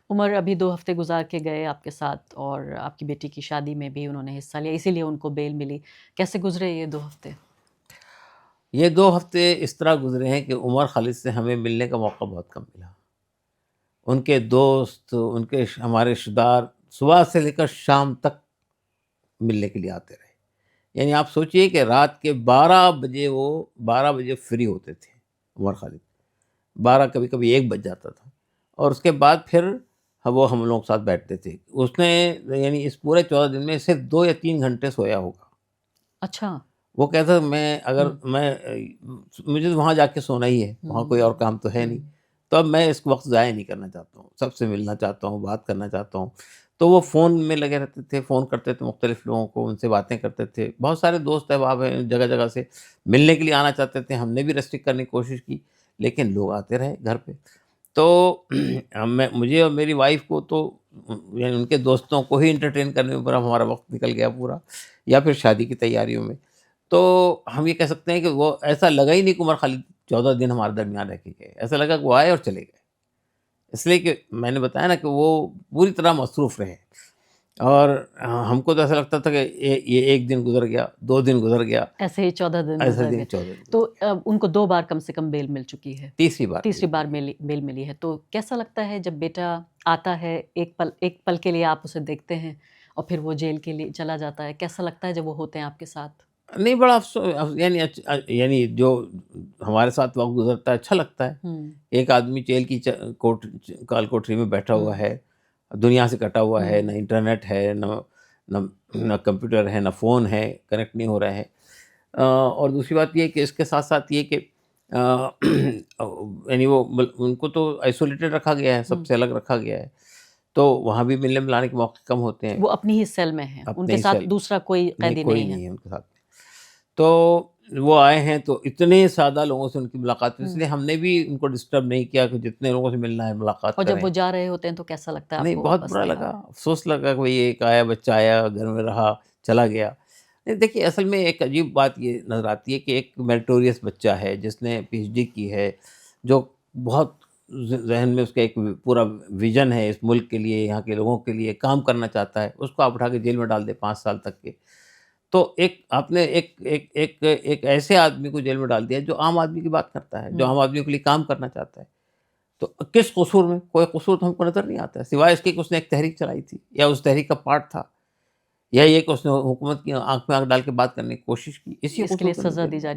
उमर अभी 2 हफ्ते गुजार के गए आपके साथ और आपकी बेटी की शादी में भी उन्होंने हिस्सा लिया, इसीलिए उनको बेल मिली। कैसे गुजरे ये 2 हफ्ते? ये 2 हफ्ते इस तरह गुजरे हैं कि उमर खालिद से हमें मिलने का मौका बहुत कम मिला। उनके दोस्त, हमारे रिश्तेदार सुबह से लेकर शाम तक मिलने के लिए आते रहे। यानी आप सोचिए कि रात के 12 बजे फ्री होते थे उमर खालिद। 12 कभी-कभी 1 बज जाता था और उसके बाद फिर वो हम लोग साथ बैठते थे। उसने यानी इस पूरे 14 दिन में सिर्फ़ 2 या 3 घंटे सोया होगा। अच्छा। वो कहता था मैं अगर हुँ, मैं मुझे तो वहाँ जाके सोना ही है, वहाँ कोई और हुँ, काम तो है नहीं। हुँ। तो अब मैं इस वक़्त ज़ाया नहीं करना चाहता हूँ, सबसे मिलना चाहता हूँ, बात करना चाहता हूँ। तो वो फ़ोन में लगे रहते थे, फ़ोन करते थे मुख्तलिफ़ लोगों को, उनसे बातें करते थे। बहुत सारे दोस्त अहबाब हैं जगह-जगह से मिलने के लिए आना चाहते थे, हमने भी रेस्ट्रिक्ट करने की कोशिश की, लेकिन लोग आते रहे घर पे। तो मैं मुझे और मेरी वाइफ़ को तो यानी उनके दोस्तों को ही एंटरटेन करने में पूरा हमारा वक़्त निकल गया पूरा या फिर शादी की तैयारियों में। तो हम ये कह सकते हैं कि वो ऐसा लगा ही नहीं कि उमर खालिद 14 दिन हमारे दरमियान रह के गए। ऐसा लगा कि वो आए और चले गए। इसलिए कि मैंने बताया ना कि वो पूरी तरह मसरूफ़ रहे और हमको तो ऐसा लगता था कि ये 1 दिन गुज़र गया, 2 दिन गुज़र गया, ऐसे ही 14 दिन ऐसे गुज़र दिन गए। 14 दिन तो गुज़र गया। उनको 2 बार कम से कम बेल मिल चुकी है। तीसरी बार तीसरी मिली बार है। बेल मिली है। तो कैसा लगता है जब बेटा आता है, एक पल के लिए आप उसे देखते हैं और फिर वो जेल के लिए चला जाता है, कैसा लगता है जब वो होते हैं आपके साथ? नहीं बड़ा यानी यानी जो हमारे साथ वक़्त गुज़रता है अच्छा लगता है। हुँ, एक आदमी जेल की काल कोठरी में बैठा हुआ हुँ, है, दुनिया से कटा हुआ है, हुँ। ना इंटरनेट है, ना कंप्यूटर है, ना फ़ोन है, कनेक्ट नहीं हो रहा है। और दूसरी बात ये है कि इसके साथ-साथ ये कि यानी वो उनको तो आइसोलेटेड रखा गया है, हुँ। सबसे अलग रखा गया है, तो वहाँ भी मिलने-मिलाने के मौके कम होते हैं, वो अपनी ही सेल में हैं, अपने उनके ही साथ सेल दूसरा कोई नहीं, कैदी कोई नहीं है। नहीं है उनके साथ। तो वो आए हैं तो इतने सादा लोगों से उनकी मुलाकात हुई, हुँ। इसलिए हमने भी उनको डिस्टर्ब नहीं किया कि जितने लोगों से मिलना है मुलाकात और जब वो करें। जा रहे होते हैं तो कैसा लगता है नहीं, आपको बहुत वापस बुरा लगा, आना? अफ़सोस लगा कि भई एक आया बच्चा आया, घर में रहा, चला गया। नहीं देखिए, असल में एक अजीब बात ये नज़र आती है कि एक मेरिटोरियस बच्चा है जिसने पीएचडी की है, जो बहुत ज़हन में उसका एक पूरा विज़न है इस मुल्क के लिए, यहाँ के लोगों के लिए काम करना चाहता है, उसको आप उठा के जेल में डाल दें 5 साल तक के। तो एक आपने एक एक एक एक ऐसे आदमी को जेल में डाल दिया जो आम आदमी की बात करता है, जो हुँ। आम आदमियों के लिए काम करना चाहता है। तो किस कसूर में? कोई कसूर तो हमको नज़र नहीं आता है, सिवाय इसके कि उसने एक तहरीक चलाई थी या उस तहरीक का पार्ट था या ये कि उसने हुकूमत की आँख में आँख डाल के बात करने की कोशिश की, इसी इसके कसूर लिए पे सज़ा जेल दी में जा